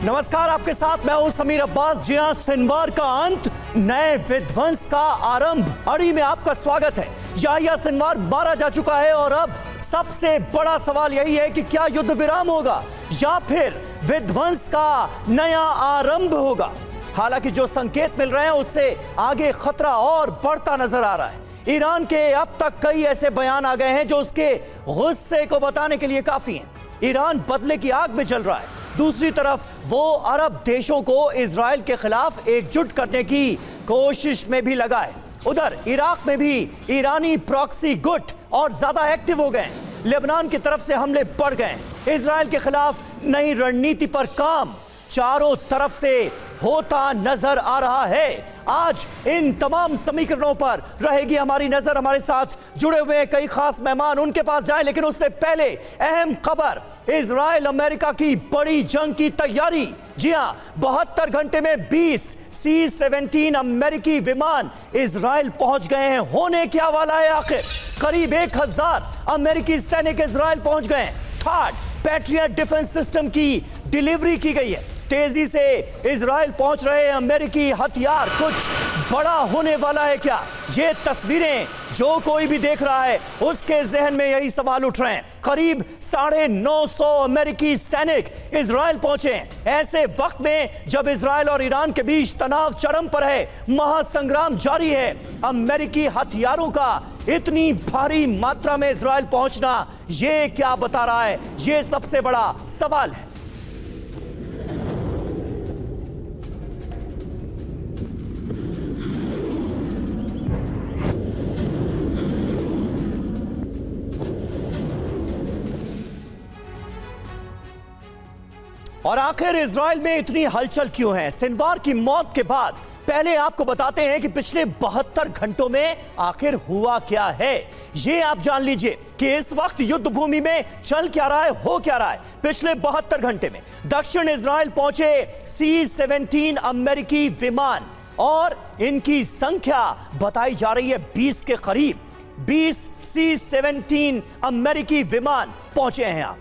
नमस्कार, आपके साथ मैं हूं समीर अब्बास। जी हां, सिनवार का अंत, नए विध्वंस का आरंभ, अड़ी में आपका स्वागत है। याहिया सिनवार मारा जा चुका है और अब सबसे बड़ा सवाल यही है कि क्या युद्ध विराम होगा या फिर विध्वंस का नया आरंभ होगा। हालांकि जो संकेत मिल रहे हैं उससे आगे खतरा और बढ़ता नजर आ रहा है। ईरान के अब तक कई ऐसे बयान आ गए हैं जो उसके गुस्से को बताने के लिए काफी हैं। ईरान बदले की आग में जल रहा है। दूसरी तरफ वो अरब देशों को इजराइल के खिलाफ एकजुट करने की कोशिश में भी लगा है। उधर इराक में भी ईरानी प्रॉक्सी गुट और ज्यादा एक्टिव हो गए हैं। लेबनान की तरफ से हमले बढ़ गए हैं। इजराइल के खिलाफ नई रणनीति पर काम चारों तरफ से होता नजर आ रहा है। आज इन तमाम समीकरणों पर रहेगी हमारी नजर। हमारे साथ जुड़े हुए कई खास मेहमान, उनके पास जाएं, लेकिन उससे पहले अहम खबर, इजराइल अमेरिका की बड़ी जंग की तैयारी। जी हां, 72 घंटे में 20 C-17 अमेरिकी विमान इजराइल पहुंच गए हैं। होने क्या वाला है आखिर? करीब 1000 अमेरिकी सैनिक इजराइल पहुंच गए हैं। थर्ड पैट्रियट डिफेंस सिस्टम की डिलीवरी की गई है। तेजी से इजराइल पहुंच रहे अमेरिकी हथियार, कुछ बड़ा होने वाला है क्या? ये तस्वीरें जो कोई भी देख रहा है उसके जहन में यही सवाल उठ रहे हैं। करीब 950 अमेरिकी सैनिक इजराइल पहुंचे हैं। ऐसे वक्त में जब इजराइल और ईरान के बीच तनाव चरम पर है, महासंग्राम जारी है, अमेरिकी हथियारों का इतनी भारी मात्रा में इजराइल पहुंचना, ये क्या बता रहा है? ये सबसे बड़ा सवाल है। और आखिर इजराइल में इतनी हलचल क्यों है? सिनवार की मौत के बाद पहले आपको बताते हैं कि पिछले 72 घंटों में आखिर हुआ क्या है। ये आप जान लीजिए कि इस वक्त युद्ध भूमि में चल क्या रहा है, हो क्या रहा है। पिछले 72 घंटे में दक्षिण इजराइल पहुंचे C-17 अमेरिकी विमान और इनकी संख्या बताई जा रही है 20 के करीब। 20 C-17 अमेरिकी विमान पहुंचे हैं यहां।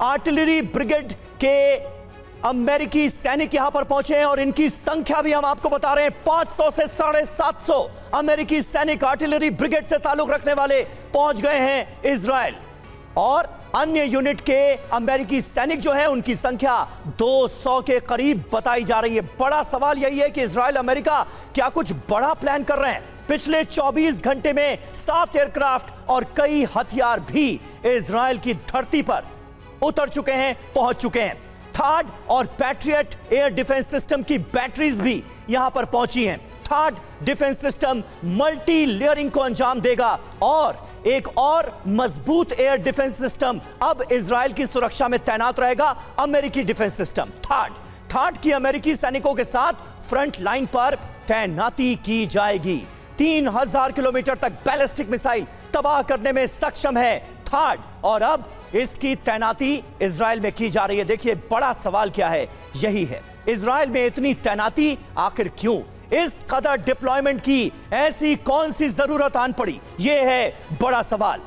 आर्टिलरी ब्रिगेड के अमेरिकी सैनिक यहां पर पहुंचे हैं और इनकी संख्या भी हम आपको बता रहे हैं, 500 से 750 अमेरिकी सैनिक आर्टिलरी ब्रिगेड से ताल्लुक रखने वाले पहुंच गए हैं इजराइल। और अन्य यूनिट के अमेरिकी सैनिक जो हैं उनकी संख्या 200 के करीब बताई जा रही है। बड़ा सवाल यही है कि इजराइल अमेरिका क्या कुछ बड़ा प्लान कर रहे हैं? पिछले 24 घंटे में 7 एयरक्राफ्ट और कई हथियार भी इजराइल की धरती पर उतर चुके हैं, पहुंच चुके हैं। थर्ड और पैट्रियट एयर डिफेंस सिस्टम की बैटरीज भी यहां पर पहुंची हैं। Third defence system multi layering को अंजाम देगा और एक और मजबूत एयर डिफेंस सिस्टम अब इजराइल की सुरक्षा में तैनात रहेगा, अमेरिकी डिफेंस सिस्टम। थर्ड की अमेरिकी सैनिकों के साथ फ्रंट लाइन पर तैनाती की जाएगी। 3000 किलोमीटर तक बैलिस्टिक मिसाइल तबाह करने में सक्षम है थर्ड, और अब इसकी तैनाती इजराइल में की जा रही है। देखिए, बड़ा सवाल क्या है? यही है, इजराइल में इतनी तैनाती आखिर क्यों? इस कदर डिप्लॉयमेंट की ऐसी कौन सी जरूरत आन पड़ी? यह है बड़ा सवाल।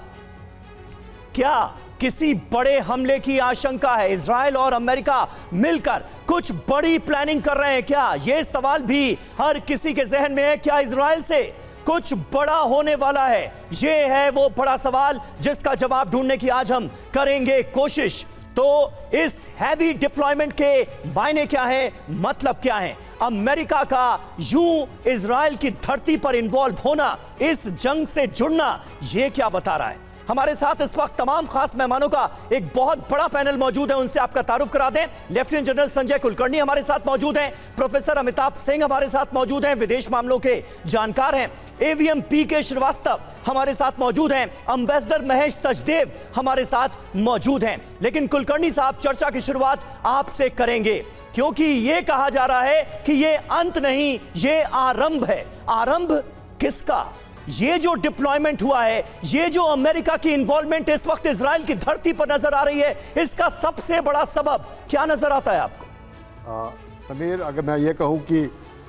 क्या किसी बड़े हमले की आशंका है? इजराइल और अमेरिका मिलकर कुछ बड़ी प्लानिंग कर रहे हैं क्या? यह सवाल भी हर किसी के जहन में है। क्या इजराइल से कुछ बड़ा होने वाला है? यह है वो बड़ा सवाल जिसका जवाब ढूंढने की आज हम करेंगे कोशिश। तो इस हैवी डिप्लॉयमेंट के मायने क्या है, मतलब क्या है? अमेरिका का यूं इजराइल की धरती पर इन्वॉल्व होना, इस जंग से जुड़ना, यह क्या बता रहा है? हमारे साथ इस वक्त तमाम खास मेहमानों का एक बहुत बड़ा पैनल मौजूद है, उनसे आपका तारुफ करा दें। लेफ्टिनेंट जनरल संजय कुलकर्णी हमारे साथ मौजूद हैं, प्रोफेसर अमिताभ सिंह हमारे साथ मौजूद हैं, विदेश मामलों के जानकार हैं। एवीएम PK श्रीवास्तव हमारे साथ मौजूद हैं, एम्बेसडर महेश सचदेव हमारे साथ मौजूद हैं। लेकिन कुलकर्णी साहब, चर्चा की शुरुआत आपसे करेंगे क्योंकि यह कहा जा रहा है कि यह अंत नहीं, यह आरंभ है। आरंभ किसका? ये जो डिप्लॉयमेंट हुआ है, ये जो अमेरिका की इन्वॉल्वमेंट इस वक्त इजराइल की धरती पर नजर आ रही है, इसका सबसे बड़ा सबब क्या नजर आता है आपको? समीर, अगर मैं ये कहूं कि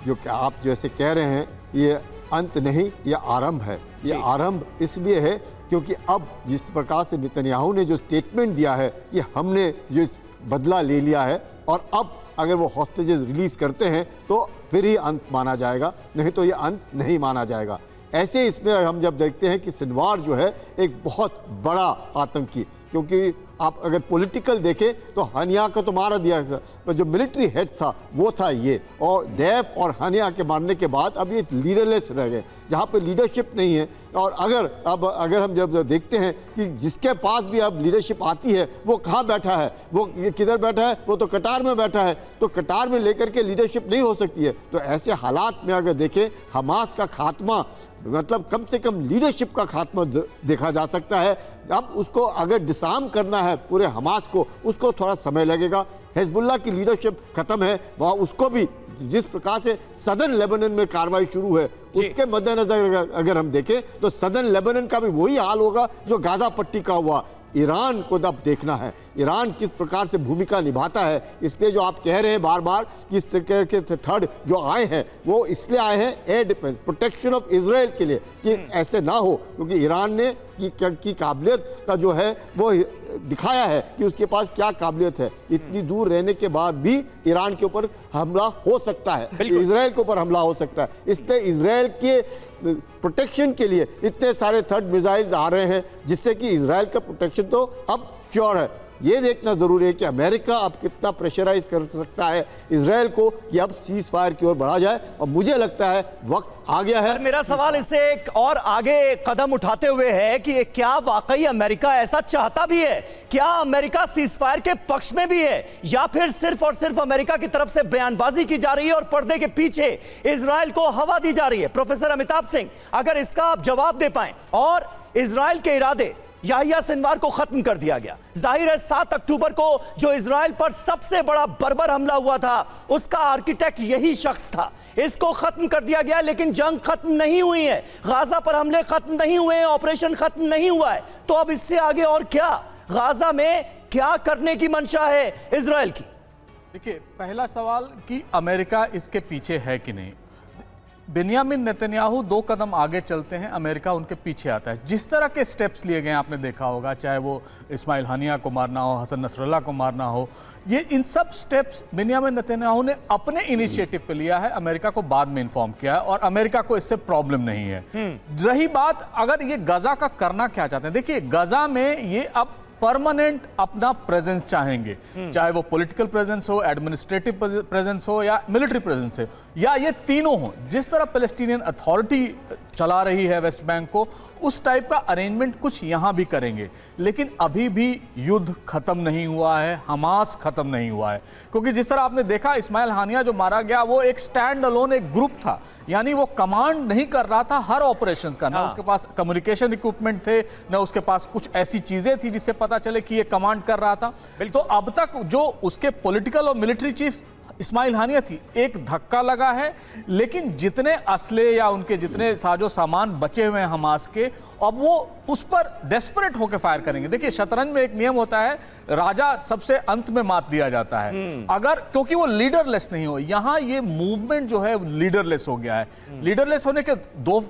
जो आप जैसे कह रहे हैं, ये अंत नहीं, ये आरंभ है। ये आरंभ इसलिए है क्योंकि अब जिस प्रकार से नेतन्याहू ने जो स्टेटमेंट दिया है कि हमने जो बदला ले लिया है और अब अगर वो हॉस्टेजेस रिलीज करते हैं तो फिर ही अंत माना जाएगा, नहीं तो ये अंत नहीं माना जाएगा। ऐसे इसमें हम जब देखते हैं कि सिनवार जो है एक बहुत बड़ा आतंकी, क्योंकि आप अगर पॉलिटिकल देखें तो हनिया को तो मारा दिया, पर जो मिलिट्री हेड था वो था ये, और दैफ और हनिया के मारने के बाद अब ये लीडरलेस रह गए, जहाँ पे लीडरशिप नहीं है। और अगर हम जब देखते हैं कि जिसके पास भी अब लीडरशिप आती है वो कहाँ बैठा है, वो किधर बैठा है, वो तो कतार में बैठा है, तो कतार में लेकर के लीडरशिप नहीं हो सकती है। तो ऐसे हालात में अगर देखें हमास का खात्मा, मतलब कम से कम लीडरशिप का खात्मा देखा जा सकता है। अब उसको अगर डिसार्म करना है पूरे हमास को, उसको थोड़ा समय लगेगा। हिजबुल्लाह की लीडरशिप खत्म है, वह उसको भी जिस प्रकार से सदर्न लेबनान में कार्रवाई शुरू है उसके मद्देनजर अगर हम देखें तो सदर्न लेबनान का भी वही हाल होगा जो गाजा पट्टी का हुआ। ईरान को अब देखना है ईरान किस प्रकार से भूमिका निभाता है। इसलिए जो आप कह रहे हैं बार बार कि इस तरह के थर्ड जो आए हैं वो इसलिए आए हैं air defence protection of Israel के लिए, कि ऐसे ना हो, क्योंकि ईरान ने की काबिलियत का जो है वो दिखाया है कि उसके पास क्या काबिलियत है। इतनी दूर रहने के बाद भी ईरान के ऊपर हमला हो सकता है, इजराइल के ऊपर हमला हो सकता है। इसलिए इजराइल के प्रोटेक्शन के लिए इतने सारे थर्ड मिसाइल्स आ रहे हैं, जिससे कि इजराइल का प्रोटेक्शन तो अब श्योर है। ये देखना जरूरी है कि अमेरिका अब कितना प्रेशराइज कर सकता है इजराइल को कि अब सीज फायर की ओर बढ़ा जाए, और मुझे लगता है वक्त आ गया है। मेरा सवाल इससे एक और आगे कदम उठाते हुए है कि क्या वाकई अमेरिका ऐसा चाहता भी है? क्या अमेरिका सीज फायर के पक्ष में भी है, या फिर सिर्फ और सिर्फ अमेरिका की तरफ से बयानबाजी की जा रही है और पर्दे के पीछे इजराइल को हवा दी जा रही है? प्रोफेसर अमिताभ सिंह, अगर इसका आप जवाब दे पाएं। और इजराइल के इरादे, याहिया सिनवार को खत्म कर दिया गया, जाहिर है 7 अक्टूबर को जो इजराइल पर सबसे बड़ा बर्बर हमला हुआ था उसका आर्किटेक्ट यही शख्स था। इसको खत्म कर दिया गया, लेकिन जंग खत्म नहीं हुई है, गाजा पर हमले खत्म नहीं हुए हैं, ऑपरेशन खत्म नहीं हुआ है। तो अब इससे आगे और क्या, गाजा में क्या करने की मंशा है इजराइल की? देखिए, पहला सवाल कि अमेरिका इसके पीछे है कि नहीं। बेंयामिन नेतन्याहू 2 कदम आगे चलते हैं, अमेरिका उनके पीछे आता है। जिस तरह के स्टेप्स लिए गए आपने देखा होगा, चाहे वो इस्माइल हानिया को मारना हो, हसन नसरल्लाह को मारना हो, ये इन सब स्टेप्स बेंयामिन नेतन्याहू ने अपने इनिशिएटिव पे लिया है, अमेरिका को बाद में इन्फॉर्म किया है, और अमेरिका को इससे प्रॉब्लम नहीं है। रही बात अगर ये गजा का करना क्या चाहते हैं, देखिए गजा में ये अब परमानेंट अपना प्रेजेंस चाहेंगे, चाहे वो पॉलिटिकल प्रेजेंस हो, एडमिनिस्ट्रेटिव प्रेजेंस हो, या मिलिट्री प्रेजेंस हो, या ये तीनों हो। जिस तरह पैलेस्टीनियन अथॉरिटी चला रही है वेस्ट बैंक को, उस टाइप का अरेंजमेंट कुछ यहां भी करेंगे। लेकिन अभी भी युद्ध खत्म नहीं हुआ है, हमास खत्म नहीं हुआ है, क्योंकि जिस तरह आपने देखा इस्माइल हानिया जो मारा गया वो एक स्टैंड अलोन एक ग्रुप था, यानी वो कमांड नहीं कर रहा था हर ऑपरेशंस का। ना उसके पास कम्युनिकेशन इक्विपमेंट थे, ना उसके पास कुछ ऐसी चीजें थी जिससे पता चले कि ये कमांड कर रहा था। तो अब तक जो उसके पॉलिटिकल और मिलिट्री चीफ इस्माइल हानिया थी, एक धक्का लगा है, लेकिन जितने असले या उनके जितने साजो सामान बचे हुए हैं हमास के, अब वो उस पर डेस्परेट होकर फायर करेंगे। देखिए, शतरंज में एक नियम होता है, राजा सबसे अंत में मात दिया जाता है, अगर क्योंकि वो लीडरलेस नहीं हो। यहां ये मूवमेंट जो है लीडरलेस हो गया है। लीडरलेस होने के 2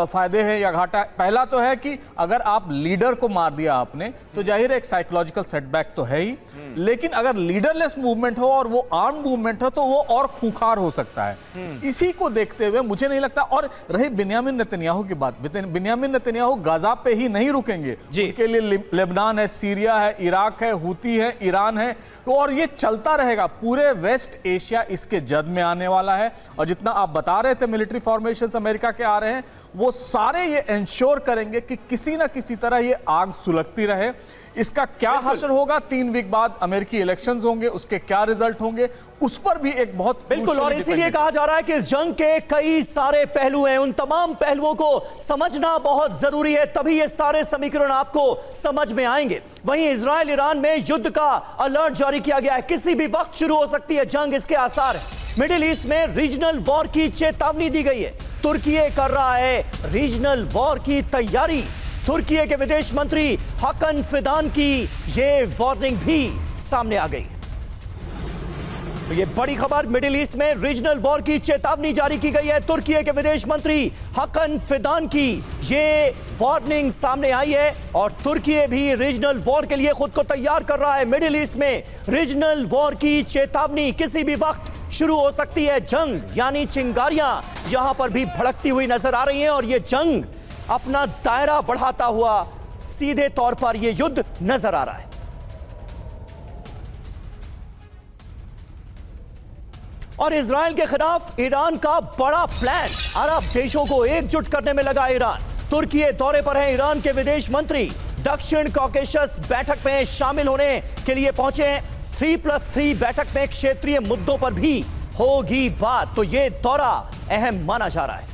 फायदे हैं या घाटा। पहला तो है कि अगर आप लीडर को मार दिया आपने तो जाहिर है एक साइकोलॉजिकल सेटबैक तो है ही, लेकिन अगर लीडरलेस मूवमेंट हो और वो आर्म मूवमेंट हो तो वो और खूंखार हो सकता है। इसी को देखते हुए मुझे नहीं लगता। और रही बेंयामिन नेतन्याहू की बात, बेंयामिन नेतन्याहू गाजा पे ही नहीं रुकेंगे, उनके लिए लेबनान है, सीरिया है, इराक है, हूती है, ईरान है, और ये चलता रहेगा। पूरे वेस्ट एशिया इसके जद में आने वाला है। और जितना आप बता रहे थे मिलिट्री फॉर्मेशंस अमेरिका के आ रहे हैं, वो सारे ये इंश्योर करेंगे कि किसी ना किसी तरह ये आग सुलगती रहे। इसका क्या हशर होगा, 3 वीक बाद अमेरिकी इलेक्शंस होंगे, उसके क्या रिजल्ट होंगे, उस पर भी एक बहुत बिल्कुल। और इसीलिए कहा जा रहा है कि इस जंग के कई सारे पहलू हैं, उन तमाम पहलुओं को समझना बहुत जरूरी है, तभी ये सारे समीकरण आपको समझ में आएंगे। वहीं इजराइल ईरान में युद्ध का अलर्ट जारी किया गया है, किसी भी वक्त शुरू हो सकती है जंग, इसके आसार है। मिडिल ईस्ट में रीजनल वॉर की चेतावनी दी गई है। तुर्की कर रहा है रीजनल वॉर की तैयारी। तुर्की के विदेश मंत्री हकन फिदान की ये वार्निंग भी सामने आ गई। तो ये बड़ी खबर, मिडिल ईस्ट में रीजनल वॉर की चेतावनी जारी की गई है। तुर्की के विदेश मंत्री हकन फिदान की ये वार्निंग सामने आई है और तुर्की भी रीजनल वॉर के लिए खुद को तैयार कर रहा है। मिडिल ईस्ट में रीजनल वॉर की चेतावनी, किसी भी वक्त शुरू हो सकती है जंग, यानी चिंगारियां यहां पर भी भड़कती हुई नजर आ रही हैं और ये जंग अपना दायरा बढ़ाता हुआ सीधे तौर पर यह युद्ध नजर आ रहा है। और इजराइल के खिलाफ ईरान का बड़ा प्लान, अरब देशों को एकजुट करने में लगा ईरान। तुर्की दौरे पर है ईरान के विदेश मंत्री, दक्षिण कॉकेशस बैठक में शामिल होने के लिए पहुंचे हैं। 3+3 बैठक में क्षेत्रीय मुद्दों पर भी होगी बात, तो यह दौरा अहम माना जा रहा है।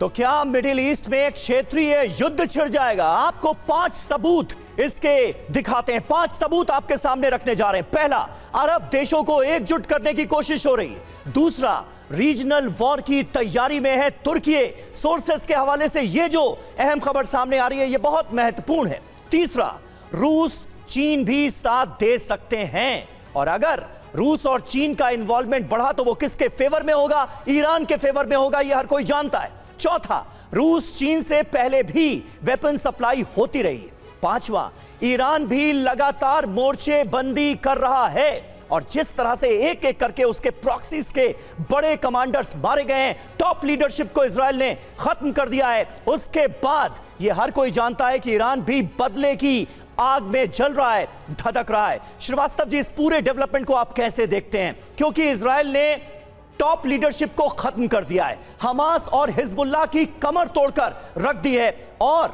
तो क्या मिडिल ईस्ट में क्षेत्रीय युद्ध छिड़ जाएगा? आपको 5 सबूत इसके दिखाते हैं। 5 सबूत आपके सामने रखने जा रहे हैं। पहला, अरब देशों को एकजुट करने की कोशिश हो रही है। दूसरा, रीजनल वॉर की तैयारी में है तुर्की। सोर्सेस के हवाले से यह जो अहम खबर सामने आ रही है, यह बहुत महत्वपूर्ण है। तीसरा, रूस चीन भी साथ दे सकते हैं और अगर रूस और चीन का इन्वॉल्वमेंट बढ़ा तो वो किसके फेवर में होगा? ईरान के फेवर में होगा, यह हर कोई जानता है। चौथा, रूस चीन से पहले भी वेपन सप्लाई होती रही है। पांचवा, ईरान भी लगातार मोर्चे बंदी कर रहा है और जिस तरह से एक एक करके उसके प्रॉक्सीज के बड़े कमांडर्स मारे गए हैं, टॉप लीडरशिप को इजराइल ने खत्म कर दिया है, उसके बाद यह हर कोई जानता है कि ईरान भी बदले की आग में जल रहा है, धधक रहा है। श्रीवास्तव जी, इस पूरे डेवलपमेंट को आप कैसे देखते हैं? क्योंकि इजराइल ने टॉप लीडरशिप को खत्म कर दिया है, हमास और हिजबुल्लाह की कमर तोड़कर रख दी है और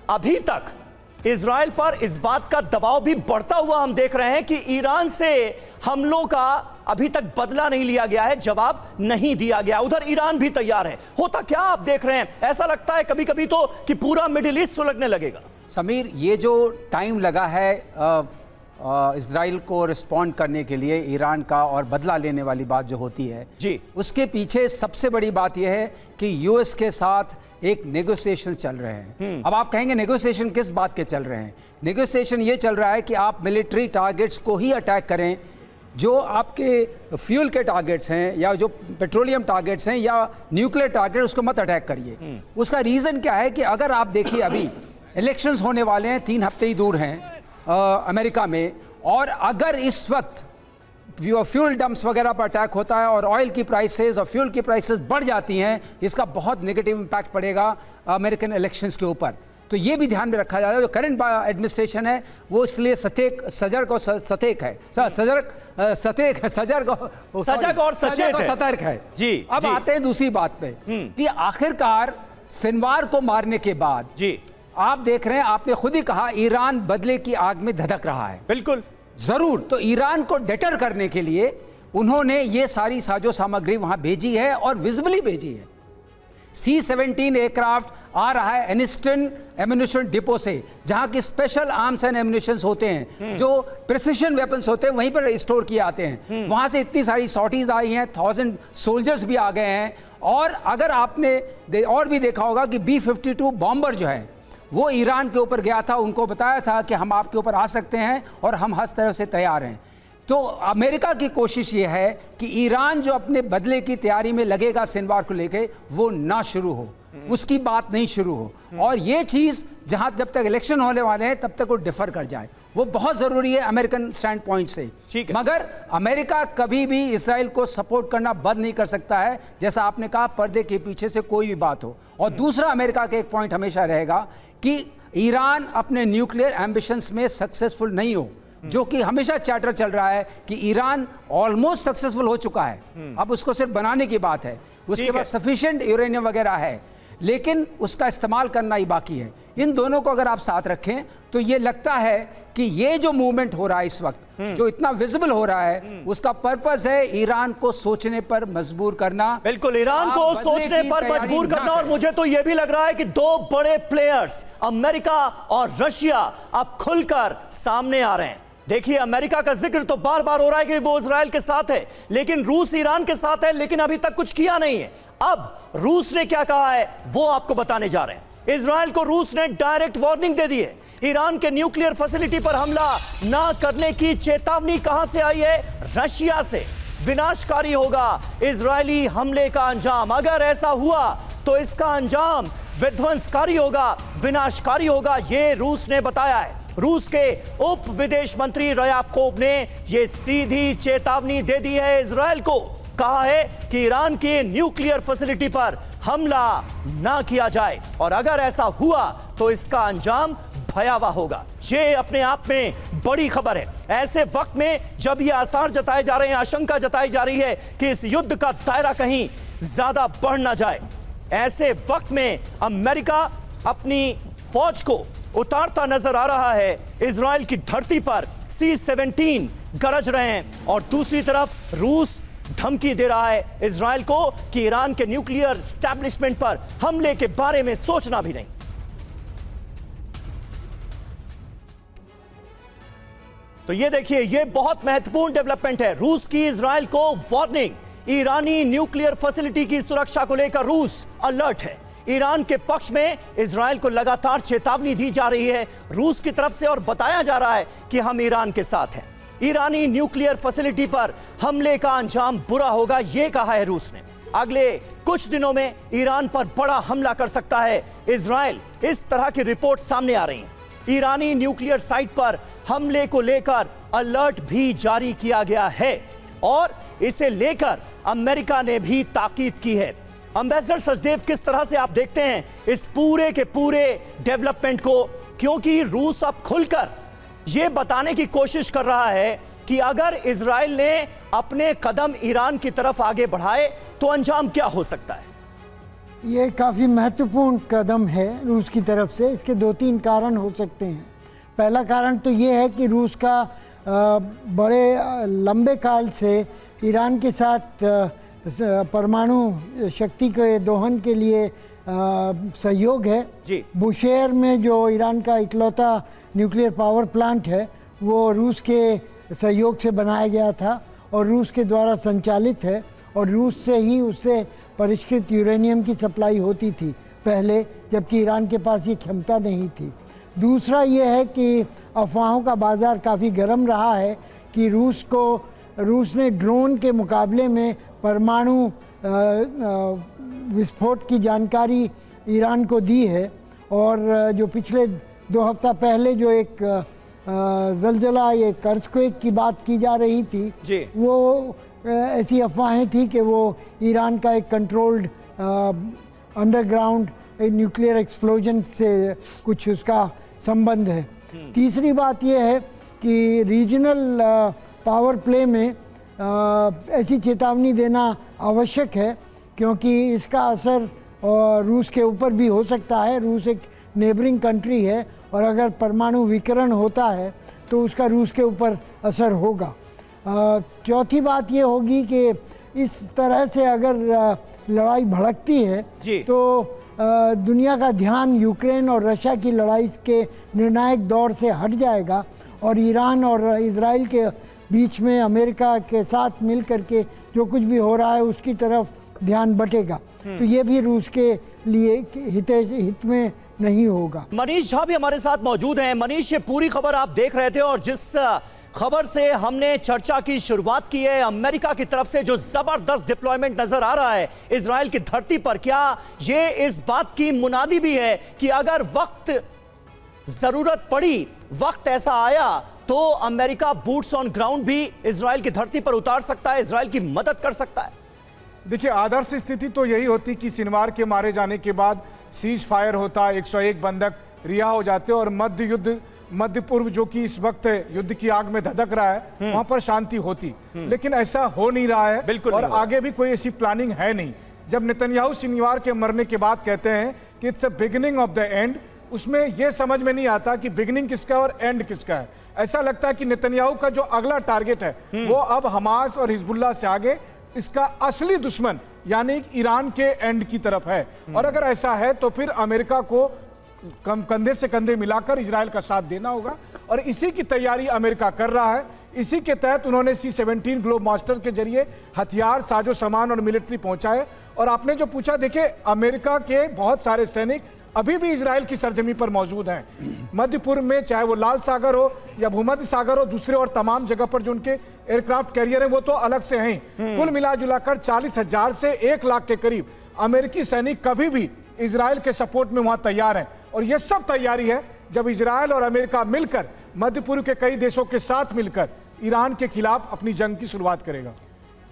अभी तक इजराइल पर इस बात का दबाव भी बढ़ता हुआ हम देख रहे हैं कि ईरान से हमलों का अभी तक बदला नहीं लिया गया है, जवाब नहीं दिया गया। उधर ईरान भी तैयार है। होता क्या आप देख रहे हैं? ऐसा लगता है कभी कभी तो कि पूरा मिडिल ईस्ट सुलगने लगेगा। समीर, ये जो टाइम लगा है इजराइल को रिस्पॉन्ड करने के लिए, ईरान का और बदला लेने वाली बात जो होती है जी, उसके पीछे सबसे बड़ी बात यह है कि यूएस के साथ एक नेगोशिएशन चल रहे हैं। अब आप कहेंगे नेगोशिएशन किस बात के चल रहे हैं? नेगोशिएशन ये चल रहा है कि आप मिलिट्री टारगेट्स को ही अटैक करें, जो आपके फ्यूल के टारगेट्स हैं या जो पेट्रोलियम टारगेट्स हैं या न्यूक्लियर टारगेट, उसको मत अटैक करिए। उसका रीज़न क्या है कि अगर आप देखिए, अभी इलेक्शंस होने वाले हैं, 3 हफ्ते ही दूर हैं अमेरिका में, और अगर इस वक्त फ्यूल डंप्स वगैरह पर अटैक होता है और ऑयल की प्राइसेस और फ्यूल की प्राइसेस बढ़ जाती हैं, इसका बहुत नेगेटिव इम्पैक्ट पड़ेगा अमेरिकन इलेक्शंस के ऊपर। तो ये भी ध्यान में रखा जाता है। जो करंट एडमिनिस्ट्रेशन है वो इसलिए सजग और सचेत है जी। अब आते हैं दूसरी बात पे कि आखिरकार शनिवार को मारने के बाद जी, आप देख रहे हैं, आपने खुद ही कहा ईरान बदले की आग में धधक रहा है। बिल्कुल जरूर। तो ईरान को डेटर करने के लिए उन्होंने ये सारी साजो सामग्री वहां भेजी है और विजिबली भेजी है। C-17 एयरक्राफ्ट आ रहा है एनिस्टन एम्यूनिशन डिपो से, जहां की स्पेशल आर्म्स एंड एम्यूनिशंस होते हैं, जो प्रिसिशन वेपन्स होते हैं, वहीं पर स्टोर किए आते हैं। वहां से इतनी सारी सॉटीज आई हैं, 1000 सोल्जर्स भी आ गए हैं। और अगर आपने और भी देखा होगा कि B-52 बॉम्बर जो है वो ईरान के ऊपर गया था, उनको बताया था कि हम आपके ऊपर आ सकते हैं और हम हर तरह से तैयार हैं। तो अमेरिका की कोशिश ये है कि ईरान जो अपने बदले की तैयारी में लगेगा शनिवार को लेके, वो ना शुरू हो, उसकी बात नहीं शुरू हो, और ये चीज़ जहां जब तक इलेक्शन होने वाले हैं तब तक वो डिफर कर जाए। वो बहुत ज़रूरी है अमेरिकन स्टैंड पॉइंट से। मगर अमेरिका कभी भी इसराइल को सपोर्ट करना बंद नहीं कर सकता है, जैसा आपने कहा, पर्दे के पीछे से कोई भी बात हो। और दूसरा, अमेरिका का एक पॉइंट हमेशा रहेगा कि ईरान अपने न्यूक्लियर एम्बिशंस में सक्सेसफुल नहीं हो, जो कि हमेशा चैटर चल रहा है कि ईरान ऑलमोस्ट सक्सेसफुल हो चुका है, अब उसको सिर्फ बनाने की बात है, उसके बाद सफिशिएंट यूरेनियम वगैरह है, लेकिन उसका इस्तेमाल करना ही बाकी है। इन दोनों को अगर आप साथ रखें तो ये लगता है कि ये जो मूवमेंट हो रहा है इस वक्त, जो इतना विजिबल हो रहा है, उसका पर्पस है ईरान को सोचने पर मजबूर करना। बिल्कुल, ईरान को सोचने पर मजबूर करना। और मुझे तो यह भी लग रहा है कि 2 बड़े प्लेयर्स, अमेरिका और रशिया, अब खुलकर सामने आ रहे हैं। देखिए, अमेरिका का जिक्र तो बार बार हो रहा है कि वो इजराइल के साथ है, लेकिन रूस ईरान के साथ है, लेकिन अभी तक कुछ किया नहीं है। अब रूस ने क्या कहा है वो आपको बताने जा रहे हैं। इजराइल को रूस ने डायरेक्ट वार्निंग दे दी है। ईरान के न्यूक्लियर फैसिलिटी पर हमला ना करने की चेतावनी कहां से आई है? रशिया से। विनाशकारी होगा इजरायली हमले का अंजाम। अगर ऐसा हुआ तो इसका अंजाम विध्वंसकारी होगा, विनाशकारी होगा, ये रूस ने बताया है। रूस के उप विदेश मंत्री रयाबकोव ने यह सीधी चेतावनी दे दी है इजराइल को। कहा है कि ईरान के न्यूक्लियर फैसिलिटी पर हमला ना किया जाए, और अगर ऐसा हुआ तो इसका अंजाम भयावह होगा। ये अपने आप में बड़ी खबर है। ऐसे वक्त में जब ये आसार जताए जा रहे हैं, आशंका जताई जा रही है कि इस युद्ध का दायरा कहीं ज्यादा बढ़ ना जाए, ऐसे वक्त में अमेरिका अपनी फौज को उतारता नजर आ रहा है। इजराइल की धरती पर C-17 गरज रहे हैं, और दूसरी तरफ रूस धमकी दे रहा है इजराइल को कि ईरान के न्यूक्लियर एस्टैब्लिशमेंट पर हमले के बारे में सोचना भी नहीं। तो ये देखिए, ये बहुत महत्वपूर्ण डेवलपमेंट है। रूस की इजराइल को वार्निंग। ईरानी न्यूक्लियर फैसिलिटी की सुरक्षा को लेकर रूस अलर्ट है। ईरान के पक्ष में इजराइल को लगातार चेतावनी दी जा रही है रूस की तरफ से, और बताया जा रहा है कि हम ईरान के साथ हैं। ईरानी न्यूक्लियर फैसिलिटी पर हमले का अंजाम बुरा होगा, यह कहा है रूस ने। अगले कुछ दिनों में ईरान पर बड़ा हमला कर सकता है इजराइल, इस तरह की रिपोर्ट सामने आ रही है। ईरानी न्यूक्लियर साइट पर हमले को लेकर अलर्ट भी जारी किया गया है, और इसे लेकर अमेरिका ने भी ताकीद की है। एम्बेसडर सचदेव, किस तरह से आप देखते हैं इस पूरे के पूरे डेवलपमेंट को? क्योंकि रूस अब खुलकर यह बताने की कोशिश कर रहा है कि अगर इजराइल ने अपने कदम ईरान की तरफ आगे बढ़ाए तो अंजाम क्या हो सकता है? ये काफ़ी महत्वपूर्ण कदम है रूस की तरफ से। इसके 2-3 कारण हो सकते हैं। पहला कारण तो ये है कि रूस का बड़े लंबे काल से ईरान के साथ परमाणु शक्ति के दोहन के लिए सहयोग है जी। बुशेयर में जो ईरान का इकलौता न्यूक्लियर पावर प्लांट है, वो रूस के सहयोग से बनाया गया था और रूस के द्वारा संचालित है, और रूस से ही उससे परिष्कृत यूरेनियम की सप्लाई होती थी पहले, जबकि ईरान के पास ये क्षमता नहीं थी। दूसरा ये है कि अफवाहों का बाज़ार काफ़ी गर्म रहा है कि रूस ने ड्रोन के मुकाबले में परमाणु विस्फोट की जानकारी ईरान को दी है, और जो पिछले 2 हफ्ता पहले जो एक जलजला, एक अर्थक्वेक की बात की जा रही थी जी। वो ऐसी अफवाहें थी कि वो ईरान का एक कंट्रोल्ड अंडरग्राउंड न्यूक्लियर एक्सप्लोजन से कुछ उसका संबंध है। तीसरी बात यह है कि रीजनल पावर प्ले में ऐसी चेतावनी देना आवश्यक है, क्योंकि इसका असर रूस के ऊपर भी हो सकता है। रूस एक नेबरिंग कंट्री है, और अगर परमाणु विकिरण होता है तो उसका रूस के ऊपर असर होगा। चौथी बात ये होगी कि इस तरह से अगर लड़ाई भड़कती है तो दुनिया का ध्यान यूक्रेन और रशिया की लड़ाई के निर्णायक दौर से हट जाएगा, और ईरान और इजराइल के बीच में अमेरिका के साथ मिल करके जो कुछ भी हो रहा है उसकी तरफ ध्यान बटेगा। तो ये भी रूस के लिए हित में नहीं होगा। मनीष झा भी हमारे साथ मौजूद हैं। मनीष, ये पूरी खबर आप देख रहे थे, और जिस खबर से हमने चर्चा की शुरुआत की है, अमेरिका की तरफ से जो जबरदस्त डिप्लॉयमेंट नजर आ रहा है इजराइल की धरती पर, क्या ये इस बात की मुनादी भी है कि अगर वक्त जरूरत पड़ी, वक्त ऐसा आया, तो अमेरिका बूट्स ऑन ग्राउंड भी इजराइल की धरती पर उतार सकता है, इजराइल की मदद कर सकता है? देखिए, आदर्श स्थिति तो यही होती कि सिनवार के मारे जाने के बाद सीज फायर होता, 101 बंधक रिहा हो जाते, और मध्य पूर्व जो कि इस वक्त युद्ध की आग में धधक रहा है, वहां पर शांति होती। लेकिन ऐसा हो नहीं रहा है, बिल्कुल, और आगे भी कोई ऐसी प्लानिंग है नहीं। जब नेतन्याहू सिनवार के मरने के बाद कहते हैं कि it's a beginning of the end, उसमें यह समझ में नहीं आता कि बिगिनिंग किसका और एंड किसका है। ऐसा लगता है कि नेतन्याहू का जो अगला टारगेट है वो अब हमास और हिजबुल्लाह से आगे इसका असली दुश्मन यानी ईरान के एंड की तरफ है। और अगर ऐसा है तो फिर अमेरिका को कंधे से कंधे मिलाकर इजराइल का साथ देना होगा, और इसी की तैयारी अमेरिका कर रहा है। इसी के तहत उन्होंने C-17 ग्लोब मास्टर के जरिए हथियार, साजो सामान और मिलिट्री पहुंचाए। और आपने जो पूछा, देखिए, अमेरिका के बहुत सारे सैनिक अभी भी इजराइल की सरजमी पर मौजूद हैं। मध्य पूर्व में चाहे वो लाल सागर हो या भूमध्य सागर हो, दूसरे और तमाम जगह पर जो उनके एयरक्राफ्ट कैरियर हैं वो तो अलग से हैं। कुल मिला जुलाकर 40,000 से 1 लाख के करीब अमेरिकी सैनिक कभी भी इजराइल के सपोर्ट में वहां तैयार हैं। और ये सब तैयारी है जब इजराइल और अमेरिका मिलकर मध्य पूर्व के कई देशों के साथ मिलकर ईरान के खिलाफ अपनी जंग की शुरुआत करेगा।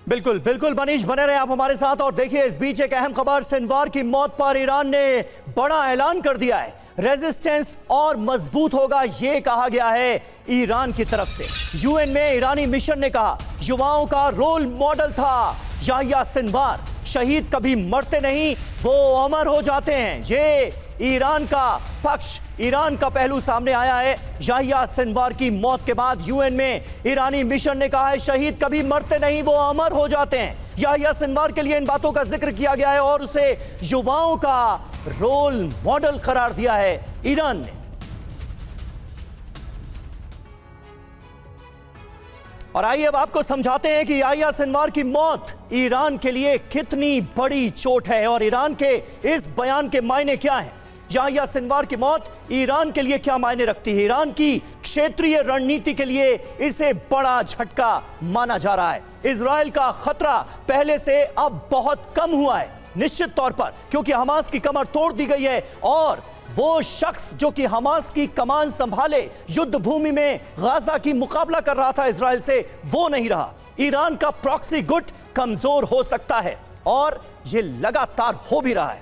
बिल्कुल बिल्कुल मनीष, बने रहे आप हमारे साथ। और देखिए, इस बीच एक अहम खबर, सिनवार की मौत पर ईरान ने बड़ा ऐलान कर दिया है। रेजिस्टेंस और मजबूत होगा, यह कहा गया है ईरान की तरफ से। यूएन में ईरानी मिशन ने कहा युवाओं का रोल मॉडल था याह्या सिनवार, शहीद कभी मरते नहीं, वो अमर हो जाते हैं। ये ईरान का पक्ष, ईरान का पहलू सामने आया है। याह्या सिनवार की मौत के बाद यूएन में ईरानी मिशन ने कहा है शहीद कभी मरते नहीं, वो अमर हो जाते हैं। याह्या सिनवार के लिए इन बातों का जिक्र किया गया है और उसे युवाओं का रोल मॉडल करार दिया है ईरान ने। और आइए अब आपको समझाते हैं कि याह्या सिनवार की मौत ईरान के लिए कितनी बड़ी चोट है और ईरान के इस बयान के मायने क्या हैं। याह्या सिनवार की मौत ईरान के लिए क्या मायने रखती है। ईरान की क्षेत्रीय रणनीति के लिए इसे बड़ा झटका माना जा रहा है। इजराइल का खतरा पहले से अब बहुत कम हुआ है निश्चित तौर पर, क्योंकि हमास की कमर तोड़ दी गई है और वो शख्स जो कि हमास की कमान संभाले युद्ध भूमि में गाजा की मुकाबला कर रहा था इजराइल से, वो नहीं रहा। ईरान का प्रॉक्सी गुट कमजोर हो सकता है और ये लगातार हो भी रहा है।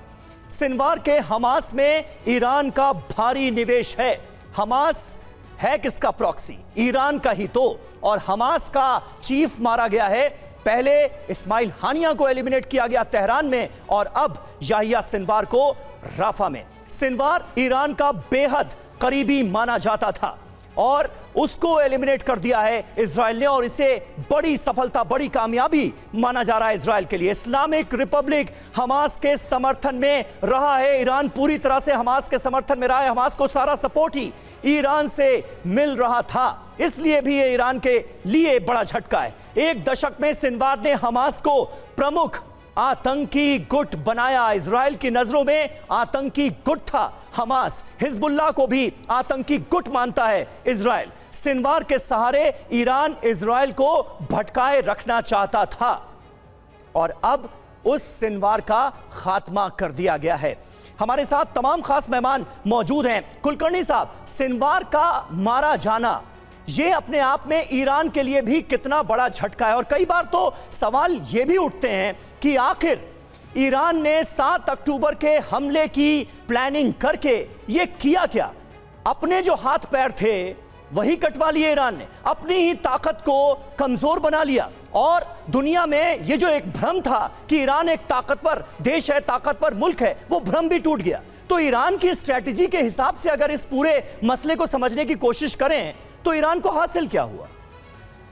सिनवार के हमास में ईरान का भारी निवेश है। हमास है किसका प्रॉक्सी? ईरान का ही तो। और हमास का चीफ मारा गया है। पहले इस्माइल हानिया को एलिमिनेट किया गया तेहरान में और अब याह्या सिनवार को राफा में। सिनवार ईरान का बेहद करीबी माना जाता था और उसको एलिमिनेट कर दिया है इजराइल ने और इसे बड़ी सफलता, बड़ी कामयाबी माना जा रहा है इजराइल के लिए। इस्लामिक रिपब्लिक हमास के समर्थन में रहा है। ईरान पूरी तरह से हमास के समर्थन में रहा है। हमास को सारा सपोर्ट ही ईरान से मिल रहा था, इसलिए भी ये ईरान के लिए बड़ा झटका है। एक दशक में सिनवार ने हमास को प्रमुख आतंकी गुट बनाया। इजराइल की नजरों में आतंकी गुट था हमास। हिजबुल्लाह को भी आतंकी गुट मानता है इजराइल। सिनवार के सहारे ईरान इजराइल को भटकाए रखना चाहता था और अब उस सिनवार का खात्मा कर दिया गया है। हमारे साथ तमाम खास मेहमान मौजूद हैं। कुलकर्णी साहब, सिनवार का मारा जाना ये अपने आप में ईरान के लिए भी कितना बड़ा झटका है और कई बार तो सवाल ये भी उठते हैं कि आखिर ईरान ने 7 अक्टूबर के हमले की प्लानिंग करके ये किया क्या? अपने जो हाथ पैर थे वही कटवा लिए ईरान ने, अपनी ही ताकत को कमजोर बना लिया और दुनिया में ये जो एक भ्रम था कि ईरान एक ताकतवर देश है, ताकतवर मुल्क है, वो भ्रम भी टूट गया। तो ईरान की स्ट्रैटेजी के हिसाब से अगर इस पूरे मसले को समझने की कोशिश करें तो ईरान को हासिल क्या हुआ?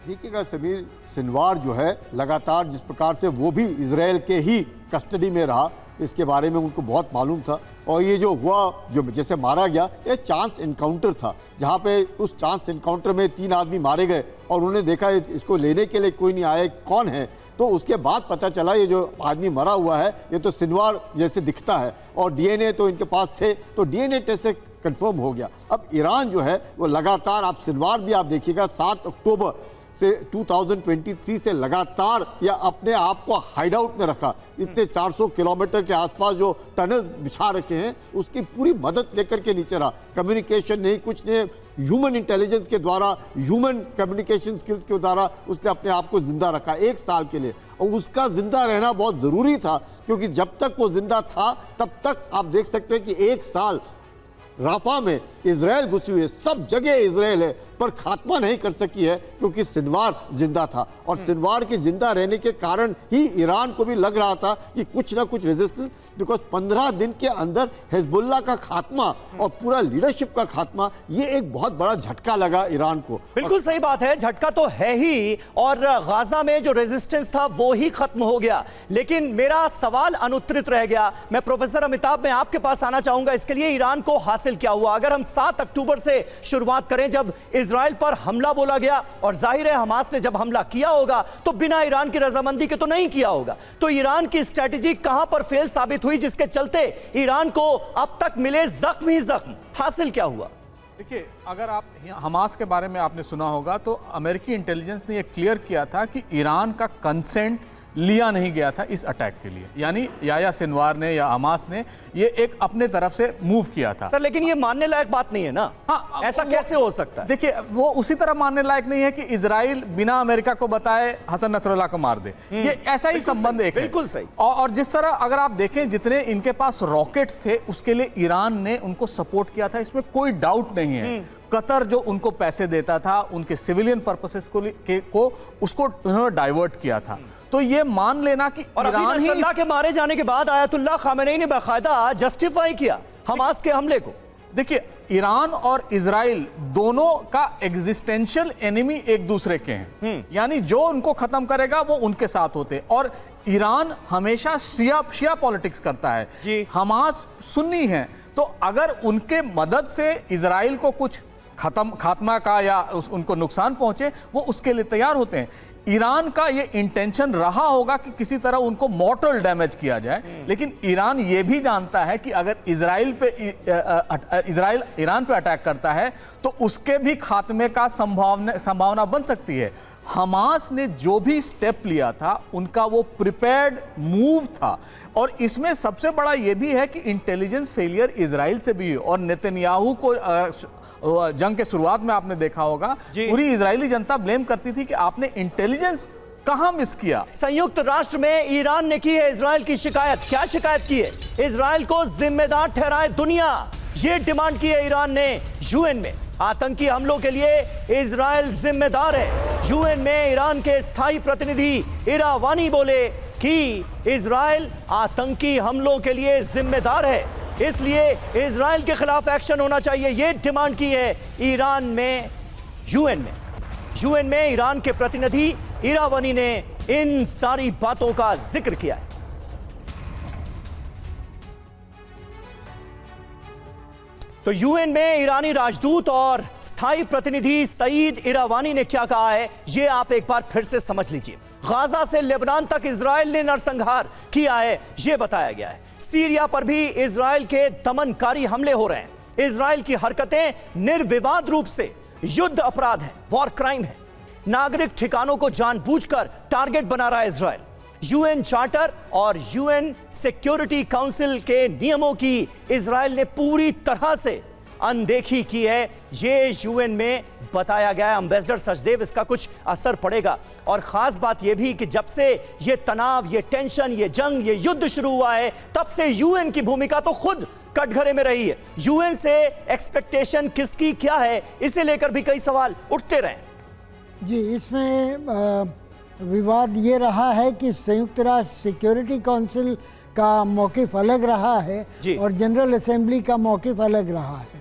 देखिएगा समीर, सिनवार जो है लगातार जिस प्रकार से वो भी इजराइल के ही कस्टडी में रहा, इसके बारे में उनको बहुत मालूम था। और ये जो हुआ, जो जैसे मारा गया, ये चांस इनकाउंटर था, जहाँ पे उस चांस इनकाउंटर में 3 आदमी मारे गए और उन्होंने देखा इसको लेने के लिए कोई नहीं आया, कौन है। तो उसके बाद पता चला ये जो आदमी मरा हुआ है ये तो सिनवार जैसे दिखता है और डीएनए तो इनके पास थे, तो डीएनए टेस्ट से कंफर्म हो गया। अब ईरान जो है वो लगातार, आप सिनवार भी आप देखिएगा 7 अक्टूबर से 2023 से लगातार या अपने आप को हाइड आउट में रखा। इतने 400 किलोमीटर के आसपास जो टनल बिछा रखे हैं उसकी पूरी मदद लेकर के नीचे रहा। कम्युनिकेशन नहीं, कुछ नहीं, ह्यूमन इंटेलिजेंस के द्वारा, ह्यूमन कम्युनिकेशन स्किल्स के द्वारा उसने अपने आप को जिंदा रखा 1 साल के लिए। और उसका जिंदा रहना बहुत ज़रूरी था, क्योंकि जब तक वो जिंदा था तब तक आप देख सकते हैं कि 1 साल राफा में इजराइल घुसी हुई है, सब जगह इजराइल है, पर खात्मा नहीं कर सकी है क्योंकि सिनवार जिंदा था। और सिनवार के जिंदा रहने के कारण ही ईरान को भी लग रहा था कि कुछ ना कुछ रेजिस्टेंस, बिकॉज 15 दिन के अंदर हिजबुल्लाह का खात्मा और पूरा लीडरशिप का खात्मा, ये एक बहुत बड़ा झटका लगा ईरान को। बिल्कुल सही बात है, झटका तो है ही और गाजा में जो रेजिस्टेंस था वो ही खत्म हो गया। लेकिन मेरा सवाल अनुत्तरित रह गया। मैं प्रोफेसर अमिताभ में आपके पास आना चाहूंगा। इसके लिए ईरान को हासिल क्या हुआ? अगर हम 7 अक्टूबर से शुरुआत करें, जब इजराइल पर हमला बोला गया, और जाहिर है हमास ने जब हमला किया होगा तो बिना ईरान की रजामंदी के तो नहीं किया होगा। तो ईरान की स्ट्रेटेजी कहां पर फेल साबित हुई जिसके चलते ईरान को अब तक मिले जख्म ही जख्म? हासिल क्या हुआ? देखिए, अगर आप हमास के बारे में आपने सुना होगा तो अमेरिकी इंटेलिजेंस ने यह क्लियर किया था कि ईरान का कंसेंट लिया नहीं गया था इस अटैक के लिए, यानी याह्या सिनवार ने या हमास ने ये एक अपने तरफ से मूव किया था। सर लेकिन ये मानने लायक बात नहीं है ना। हाँ, ऐसा कैसे हो सकता है? देखिए, वो उसी तरह मानने लायक नहीं है कि इजराइल बिना अमेरिका को बताए हसन नसरुल्लाह को मार दे। ये ऐसा ही संबंध एक है। बिल्कुल सही। और जिस तरह अगर आप देखें जितने इनके पास रॉकेट्स थे उसके लिए ईरान ने उनको सपोर्ट किया था, इसमें कोई डाउट नहीं है। कतर जो उनको पैसे देता था उनके सिविलियन पर्पसेस को उसको उन्होंने डाइवर्ट किया था। तो ये मान लेना कि और अभी ईरान ही नसरुल्लाह के मारे जाने के बाद आयतुल्लाह खामेनी ने बाकायदा जस्टिफाई किया हमास के हमले को। देखिए, ईरान और इजराइल दोनों का एग्जिस्टेंशियल एनिमी एक दूसरे के हैं, यानी जो उनको खत्म करेगा वो उनके साथ होते। और ईरान हमेशा शिया पॉलिटिक्स करता है जी। हमास सुन्नी है, तो अगर उनके मदद से इजराइल को कुछ खात्मा का या उनको नुकसान पहुंचे वो उसके लिए तैयार होते हैं। ईरान का ये इंटेंशन रहा होगा कि किसी तरह उनको मॉर्टल डैमेज किया जाए, लेकिन ईरान ये भी जानता है कि अगर इजराइल ईरान पे अटैक करता है तो उसके भी खात्मे का संभावना बन सकती है। हमास ने जो भी स्टेप लिया था उनका वो प्रिपेयर्ड मूव था, और इसमें सबसे बड़ा ये भी है कि इंटेलिजेंस फेलियर इजराइल से भी है। और नेतन्याहू को जंग के शुरुआत में आपने देखा होगा पूरी इजरायली जनता ब्लेम करती थी कि आपने इंटेलिजेंस कहां मिस किया। संयुक्त राष्ट्र में ईरान ने की है इजराइल की शिकायत। क्या शिकायत की है? इजराइल को जिम्मेदार ठहराए दुनिया, ये डिमांड की है ईरान ने यूएन में। आतंकी हमलों के लिए इजराइल जिम्मेदार है। यूएन में ईरान के स्थायी प्रतिनिधि इरावानी बोले कि इजराइल आतंकी हमलों के लिए जिम्मेदार है, इसलिए इजराइल के खिलाफ एक्शन होना चाहिए, यह डिमांड की है ईरान में यूएन में ईरान के प्रतिनिधि इरावानी ने इन सारी बातों का जिक्र किया है। तो यूएन में ईरानी राजदूत और स्थायी प्रतिनिधि सईद इरावानी ने क्या कहा है, यह आप एक बार फिर से समझ लीजिए। गाजा से लेबनान तक इजराइल ने नरसंहार किया है, यह बताया गया है। सीरिया पर भी इजराइल के दमनकारी हमले हो रहे हैं। इजराइल की हरकतें निर्विवाद रूप से युद्ध अपराध है, वॉर क्राइम है। नागरिक ठिकानों को जानबूझकर टारगेट बना रहा है इजराइल। यूएन चार्टर और यूएन सिक्योरिटी काउंसिल के नियमों की इजराइल ने पूरी तरह से अनदेखी की है, ये यूएन में बताया गया है। एम्बेसडर सचदेव, इसका कुछ असर पड़ेगा। और खास बात यह भी कि जब से ये तनाव, ये टेंशन, ये जंग, ये युद्ध शुरू हुआ है, तब से यूएन की भूमिका तो खुद कटघरे में रही है। यूएन से एक्सपेक्टेशन किसकी क्या है, इसे लेकर भी कई सवाल उठते रहे। जी, इसमें विवाद ये रहा है कि संयुक्त राष्ट्र सिक्योरिटी काउंसिल का मौक़िफ़ अलग रहा है और जनरल असेंबली का मौक़िफ़ अलग रहा है।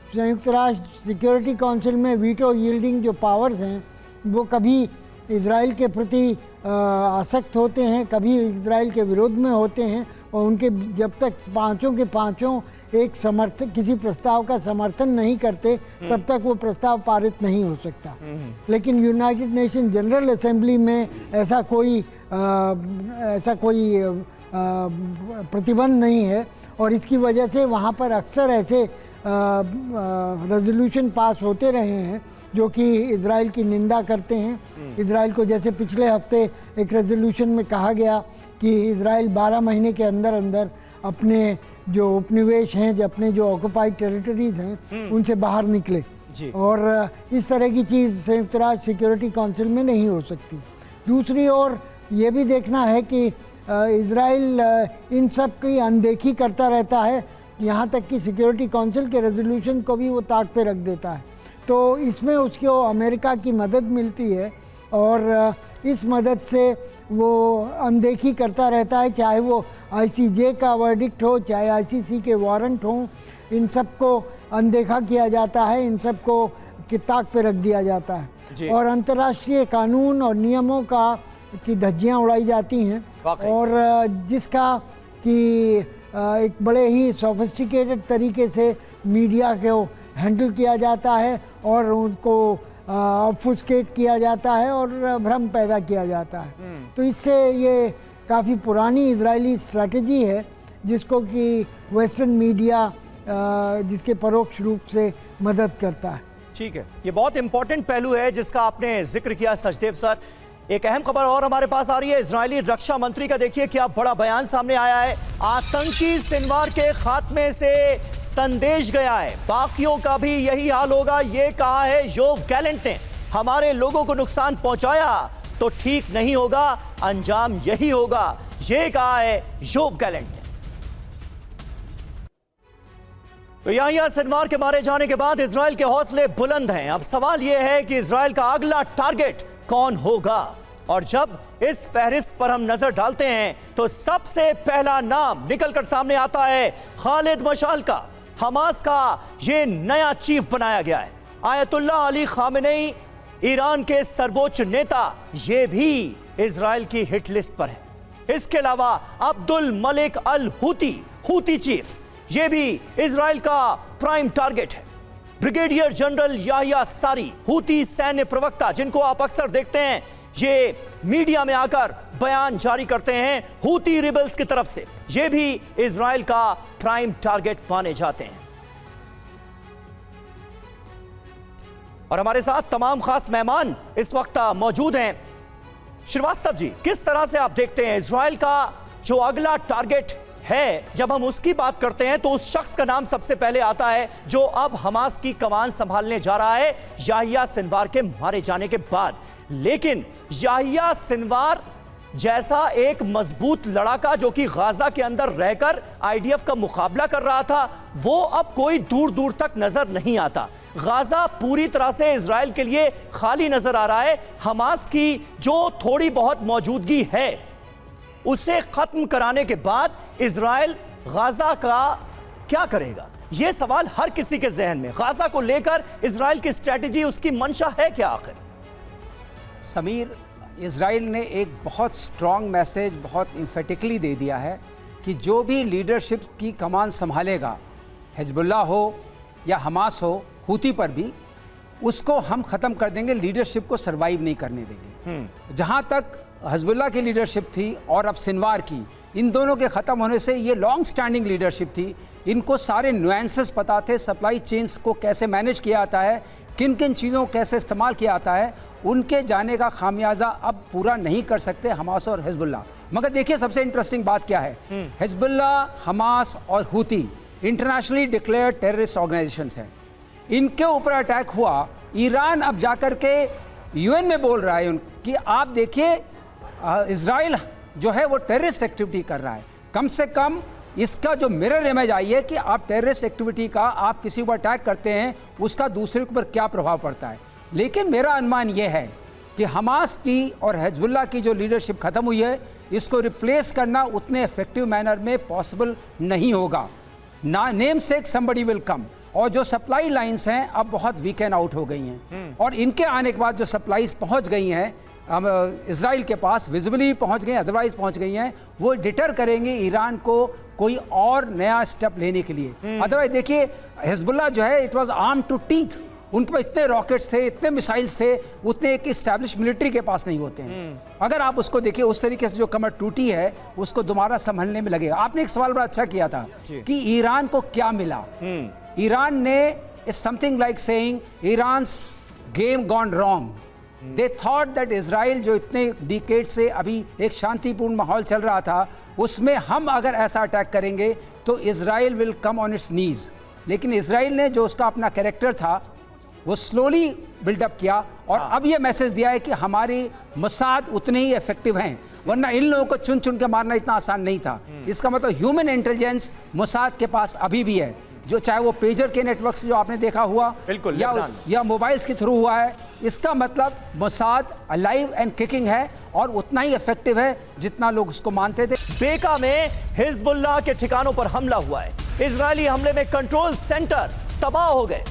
संयुक्त राष्ट्र सिक्योरिटी काउंसिल में वीटो यील्डिंग जो पावर्स हैं वो कभी इजराइल के प्रति आसक्त होते हैं, कभी इजराइल के विरोध में होते हैं, और उनके जब तक पांचों के पांचों एक समर्थन किसी प्रस्ताव का समर्थन नहीं करते तब तक वो प्रस्ताव पारित नहीं हो सकता। लेकिन यूनाइटेड नेशन जनरल असेंबली में ऐसा कोई प्रतिबंध नहीं है, और इसकी वजह से वहाँ पर अक्सर ऐसे रेजोल्यूशन पास होते रहे हैं जो कि इजराइल की निंदा करते हैं। इजराइल को, जैसे पिछले हफ्ते एक रेजोल्यूशन में कहा गया कि इजराइल 12 महीने के अंदर अंदर अपने जो उपनिवेश हैं, अपने जो ऑक्युपाइड टेरिटरीज हैं, उनसे बाहर निकले। और इस तरह की चीज़ संयुक्त राष्ट्र सिक्योरिटी काउंसिल में नहीं हो सकती। दूसरी ओर ये भी देखना है कि इजराइल इन सब की अनदेखी करता रहता है, यहाँ तक कि सिक्योरिटी काउंसिल के रेजोल्यूशन को भी वो ताक पे रख देता है। तो इसमें उसको अमेरिका की मदद मिलती है, और इस मदद से वो अनदेखी करता रहता है, चाहे वो आईसीजे का वर्डिक्ट हो, चाहे आईसीसी के वारंट हों, इन सब को अनदेखा किया जाता है, इन सब को ताक पे रख दिया जाता है, और अंतर्राष्ट्रीय कानून और नियमों की धज्जियाँ उड़ाई जाती हैं, और जिसका कि एक बड़े ही सोफिस्टिकेटेड तरीके से मीडिया को हैंडल किया जाता है और उनको ऑब्फुस्केट किया जाता है और भ्रम पैदा किया जाता है। तो इससे ये काफ़ी पुरानी इजरायली स्ट्रैटेजी है जिसको कि वेस्टर्न मीडिया जिसके परोक्ष रूप से मदद करता है। ठीक है, ये बहुत इंपॉर्टेंट पहलू है जिसका आपने जिक्र किया सचदेव सर। एक अहम खबर और हमारे पास आ रही है, इजरायली रक्षा मंत्री का देखिए क्या बड़ा बयान सामने आया है। आतंकी सिनवार के खात्मे से संदेश गया है, बाकियों का भी यही हाल होगा, ये कहा है योव गैलेंट ने। हमारे लोगों को नुकसान पहुंचाया तो ठीक नहीं होगा, अंजाम यही होगा, ये कहा है योव गैलेंट ने। तो याहिया सिनवार के मारे जाने के बाद इजराइल के हौसले बुलंद हैं। अब सवाल यह है कि इजराइल का अगला टारगेट कौन होगा। और जब इस फहरिस्त पर हम नजर डालते हैं तो सबसे पहला नाम निकलकर सामने आता है खालिद मशाल का। हमास का ये नया चीफ बनाया गया है। आयतुल्लाह अली खामेनेई ईरान के सर्वोच्च नेता, ये भी इजराइल की हिट लिस्ट पर है। इसके अलावा Abdul Malik al Houthi chief, ये भी इजराइल का प्राइम टारगेट है। ब्रिगेडियर जनरल याहिया सारी, हूती सैन्य प्रवक्ता, जिनको आप अक्सर देखते हैं ये मीडिया में आकर बयान जारी करते हैं हूती रिबल्स की तरफ से, ये भी इजराइल का प्राइम टारगेट माने जाते हैं। और हमारे साथ तमाम खास मेहमान इस वक्त मौजूद हैं। श्रीवास्तव जी, किस तरह से आप देखते हैं इजराइल का जो अगला टारगेट है? जब हम उसकी बात करते हैं तो उस शख्स का नाम सबसे पहले आता है जो अब हमास की कमान संभालने जा रहा है याहिया सिनवार के मारे जाने के बाद। लेकिन याहिया सिनवार जैसा एक मजबूत लड़ाका जो कि गाजा के अंदर रहकर आईडीएफ का मुकाबला कर रहा था, वो अब कोई दूर दूर तक नजर नहीं आता। गाजा पूरी तरह से इजराइल के लिए खाली नजर आ रहा है। हमास की जो थोड़ी बहुत मौजूदगी है उसे खत्म कराने के बाद इजराइल गाजा का क्या करेगा, यह सवाल हर किसी के जहन में। गाजा को लेकर इजराइल की स्ट्रेटेजी, उसकी मंशा है क्या आखिर? समीर, इजराइल ने एक बहुत स्ट्रॉन्ग मैसेज बहुत इम्फेटिकली दे दिया है कि जो भी लीडरशिप की कमान संभालेगा, हिजबुल्लाह हो या हमास हो, हूती पर भी, उसको हम ख़त्म कर देंगे, लीडरशिप को सर्वाइव नहीं करने देंगे। जहाँ तक हिजबुल्लाह की लीडरशिप थी और अब सिनवार की, इन दोनों के ख़त्म होने से ये लॉन्ग स्टैंडिंग लीडरशिप थी। इनको सारे नुएंसेस पता थे, सप्लाई चेन्स को कैसे मैनेज किया जाता है, किन किन चीज़ों को कैसे इस्तेमाल किया जाता है। उनके जाने का खामियाजा अब पूरा नहीं कर सकते हमास और हिजबुल्लाह। मगर देखिए सबसे इंटरेस्टिंग बात क्या है, हिजबुल्लाह, हमास और Houthi internationally declared terrorist organisations हैं। इनके ऊपर अटैक हुआ, ईरान अब जाकर के यूएन में बोल रहा है कि आप देखिए इजराइल जो है वो टेररिस्ट एक्टिविटी कर रहा है। कम से कम इसका जो मिरर इमेज आई है कि आप टेररिस्ट एक्टिविटी का, आप किसी पर अटैक करते हैं, उसका दूसरे के ऊपर क्या प्रभाव पड़ता है। लेकिन मेरा अनुमान ये है कि हमास की और हिजबुल्लाह की जो लीडरशिप ख़त्म हुई है, इसको रिप्लेस करना उतने इफेक्टिव मैनर में पॉसिबल नहीं होगा। ना name sec somebody will come. और जो सप्लाई लाइंस हैं अब बहुत वीकेंड आउट हो गई हैं, और इनके आने के बाद जो सप्लाईज पहुंच गई हैं इजराइल के पास, विजिबली पहुंच गई, अदरवाइज पहुंच गई हैं, वो डिटर करेंगे ईरान को कोई और नया स्टेप लेने के लिए। अदरवाइज देखिए हिजबुल्लाह जो है it was arm to teeth, उनके पास इतने रॉकेट्स थे, इतने मिसाइल्स थे, उतने एक इस्टेब्लिश मिलिट्री के पास नहीं होते हैं। अगर आप उसको देखिए उस तरीके से जो कमर टूटी है उसको दोबारा संभलने में लगेगा। आपने एक सवाल बड़ा अच्छा किया था कि ईरान को क्या मिला। ईरान ने is something like saying Iran's game gone wrong. They thought that Israel जो इतने डिकेड से अभी एक शांतिपूर्ण माहौल चल रहा था, उसमें हम अगर ऐसा अटैक करेंगे तो Israel will come on its knees. लेकिन इजराइल ने जो उसका अपना कैरेक्टर था वो स्लोली बिल्डअप किया, और अब ये मैसेज दिया है कि हमारी मोसाद उतने ही इफेक्टिव हैं, वरना इन लोगों को चुन चुन के मारना इतना आसान नहीं था। इसका मतलब ह्यूमन इंटेलिजेंस मोसाद के पास अभी भी है, जो चाहे वो पेजर के नेटवर्क से जो आपने देखा हुआ बिल्कुल, या मोबाइल्स के थ्रू हुआ है। इसका मतलब मोसाद अलाइव एंड किकिंग है और उतना ही इफेक्टिव है जितना लोग उसको मानते थे। बेका में हिजबुल्लाह के ठिकानों पर हमला हुआ है। इजरायली हमले में कंट्रोल सेंटर तबाह हो गए।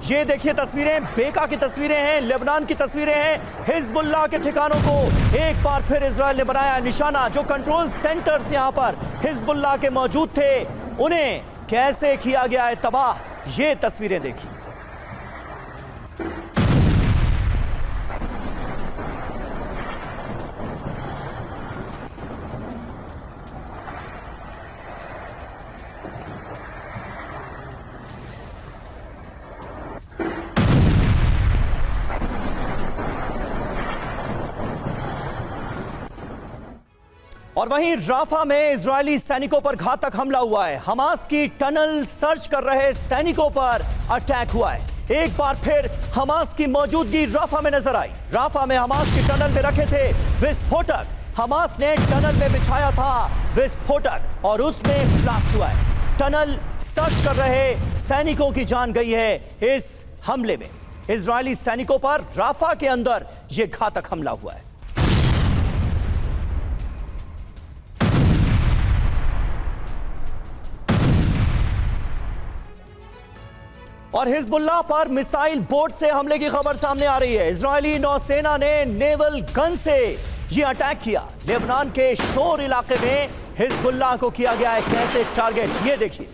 ये देखिए तस्वीरें, बेका की तस्वीरें हैं, लेबनान की तस्वीरें हैं। हिजबुल्लाह के ठिकानों को एक बार फिर इजराइल ने बनाया निशाना। जो कंट्रोल सेंटर्स यहां पर हिजबुल्लाह के मौजूद थे, उन्हें कैसे किया गया है तबाह। ये तस्वीरें देखिए। और वहीं राफा में इजरायली सैनिकों पर घातक हमला हुआ है। हमास की टनल सर्च कर रहे सैनिकों पर अटैक हुआ है। एक बार फिर हमास की मौजूदगी राफा में नजर आई। राफा में हमास की टनल में रखे थे विस्फोटक। हमास ने टनल में बिछाया था विस्फोटक और उसमें ब्लास्ट हुआ है। टनल सर्च कर रहे सैनिकों की जान गई है इस हमले में। इजरायली सैनिकों पर राफा के अंदर यह घातक हमला हुआ है। और हिजबुल्लाह पर मिसाइल बोट से हमले की खबर सामने आ रही है। इजरायली नौसेना ने नेवल गन से यह अटैक किया। लेबनान के शोर इलाके में हिजबुल्लाह को किया गया है कैसे टारगेट, ये देखिए।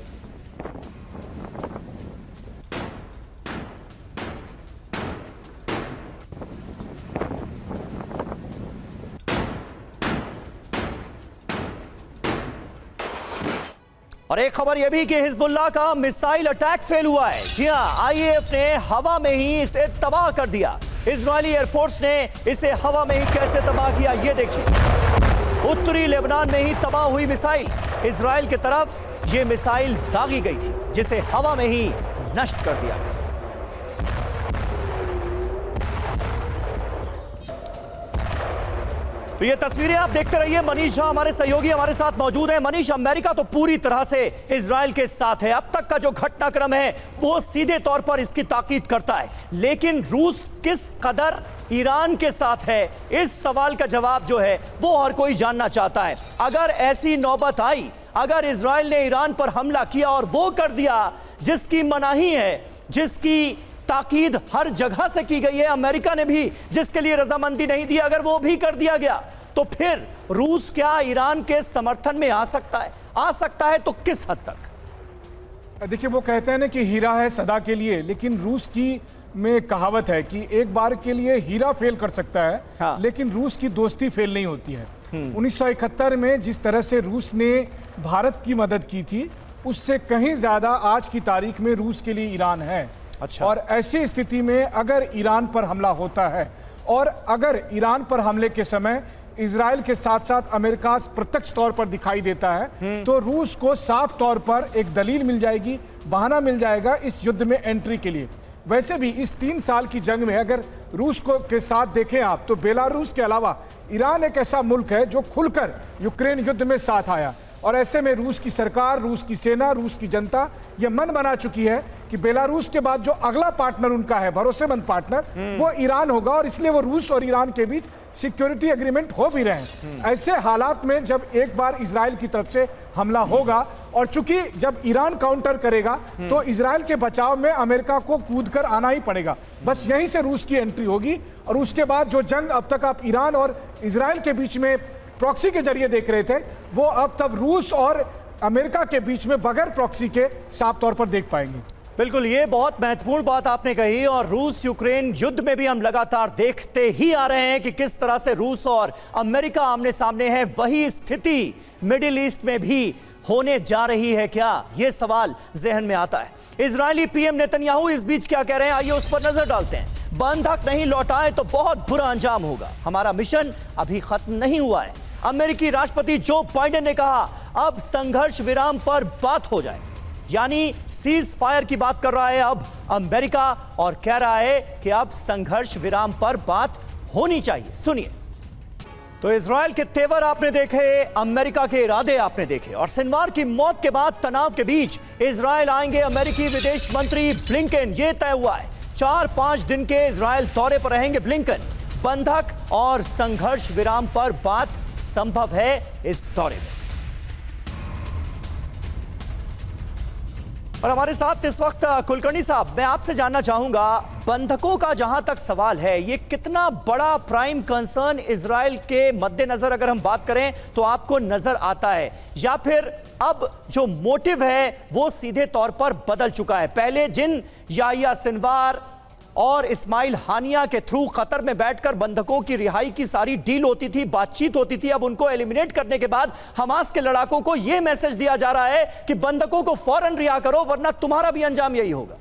और एक खबर यह भी कि हिजबुल्लाह का मिसाइल अटैक फेल हुआ है। जी हां, आईएएफ ने हवा में ही इसे तबाह कर दिया। इजरायली एयरफोर्स ने इसे हवा में ही कैसे तबाह किया, यह देखिए। उत्तरी लेबनान में ही तबाह हुई मिसाइल। इजराइल की तरफ यह मिसाइल दागी गई थी जिसे हवा में ही नष्ट कर दिया गया। तो ये तस्वीरें आप देखते रहिए। मनीष झा हमारे सहयोगी हमारे साथ मौजूद हैं। मनीष, अमेरिका तो पूरी तरह से इजराइल के साथ है। अब तक का जो घटनाक्रम है वो सीधे तौर पर इसकी ताकीद करता है, लेकिन रूस किस कदर ईरान के साथ है, इस सवाल का जवाब जो है वो हर कोई जानना चाहता है। अगर ऐसी नौबत आई, अगर इजराइल ने ईरान पर हमला किया और वो कर दिया जिसकी मनाही है, जिसकी ताकीद हर जगह से की गई है, अमेरिका ने भी जिसके लिए रजामंदी नहीं दी, अगर वो भी कर दिया गया तो फिर रूस क्या ईरान के समर्थन में आ सकता है? आ सकता है तो किस हद तक? देखिए, वो कहते हैं ना कि हीरा है सदा के लिए, लेकिन रूस की में कहावत है कि एक बार के लिए हीरा फेल कर सकता है, हाँ। लेकिन रूस की दोस्ती फेल नहीं होती है। 1971 में जिस तरह से रूस ने भारत की मदद की थी, उससे कहीं ज्यादा आज की तारीख में रूस के लिए ईरान है। अच्छा। और ऐसी स्थिति में अगर ईरान पर हमला होता है और अगर ईरान पर हमले के समय इजराइल के साथ साथ अमेरिका प्रत्यक्ष तौर पर दिखाई देता है, तो रूस को साफ तौर पर एक दलील मिल जाएगी, बहाना मिल जाएगा इस युद्ध में एंट्री के लिए। वैसे भी इस 3 साल की जंग में अगर रूस को के साथ देखें आप, तो बेलारूस के अलावा ईरान एक ऐसा मुल्क है जो खुलकर यूक्रेन युद्ध में साथ आया। और ऐसे में रूस की सरकार, रूस की सेना, रूस की जनता यह मन बना चुकी है कि बेलारूस के बाद जो अगला पार्टनर उनका है, भरोसेमंद पार्टनर, वो ईरान होगा। और इसलिए वो रूस और ईरान के बीच सिक्योरिटी एग्रीमेंट हो भी रहे हैं। ऐसे हालात में जब एक बार इजराइल की तरफ से हमला होगा, और चूंकि जब ईरान काउंटर करेगा तो इजराइल के बचाव में अमेरिका को कूदकर आना ही पड़ेगा। बस यहीं से रूस की एंट्री होगी। और उसके बाद जो जंग अब तक आप ईरान और इजराइल के बीच में प्रॉक्सी के जरिए देख रहे थे, वो अब तब रूस और अमेरिका के बीच में बगैर प्रॉक्सी के साफ तौर पर देख पाएंगे। बिल्कुल, ये बहुत महत्वपूर्ण बात आपने कही। और रूस यूक्रेन युद्ध में भी हम लगातार देखते ही आ रहे हैं कि किस तरह से रूस और अमेरिका आमने सामने है। वही स्थिति मिडिल ईस्ट में भी होने जा रही है क्या, ये सवाल जहन में आता है। इजरायली पीएम नेतन्याहू इस बीच क्या कह रहे हैं, आइए उस पर नजर डालते हैं। बंधक नहीं लौटाए तो बहुत बुरा अंजाम होगा, हमारा मिशन अभी खत्म नहीं हुआ है। अमेरिकी राष्ट्रपति जो बाइडेन ने कहा अब संघर्ष विराम पर बात हो जाए, यानी सीज फायर की बात कर रहा है अब अमेरिका, और कह रहा है कि अब संघर्ष विराम पर बात होनी चाहिए। सुनिए। तो इजराइल के तेवर आपने देखे, अमेरिका के इरादे आपने देखे, और सिनवार की मौत के बाद तनाव के बीच इजराइल आएंगे अमेरिकी विदेश मंत्री ब्लिंकन, ये तय हुआ है। 4-5 दिन के इजराइल दौरे पर रहेंगे ब्लिंकन। बंधक और संघर्ष विराम पर बात संभव है इस दौरे में। और हमारे साथ इस वक्त कुलकर्णी साहब, मैं आपसे जानना चाहूंगा, बंधकों का जहां तक सवाल है, ये कितना बड़ा प्राइम कंसर्न इजराइल के मद्देनजर अगर हम बात करें तो आपको नजर आता है, या फिर अब जो मोटिव है वो सीधे तौर पर बदल चुका है? पहले जिन याह्या सिनवार और इस्माइल हानिया के थ्रू कतर में बैठकर बंधकों की रिहाई की सारी डील होती थी, बातचीत होती थी, अब उनको एलिमिनेट करने के बाद हमास के लड़ाकों को यह मैसेज दिया जा रहा है कि बंधकों को फौरन रिहा करो वरना तुम्हारा भी अंजाम यही होगा।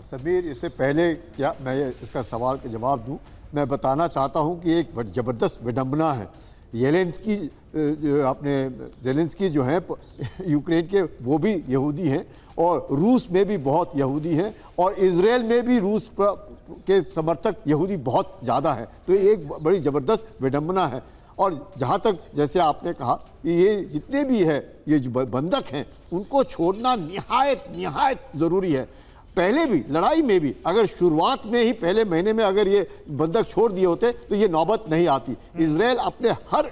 सबीर, इससे पहले क्या मैं इसका सवाल का जवाब दूं, मैं बताना चाहता हूं कि एक जबरदस्त विडंबना है। जेलेंस्की जो है यूक्रेन के, वो भी यहूदी हैं और रूस में भी बहुत यहूदी हैं और इजराइल में भी रूस के समर्थक यहूदी बहुत ज़्यादा हैं। तो ये एक बड़ी ज़बरदस्त विडंबना है। और जहाँ तक जैसे आपने कहा कि ये जितने भी है, ये जो बंधक हैं, उनको छोड़ना निहायत ज़रूरी है। पहले भी लड़ाई में भी अगर शुरुआत में ही पहले महीने में अगर ये बंधक छोड़ दिए होते तो ये नौबत नहीं आती। इजराइल अपने हर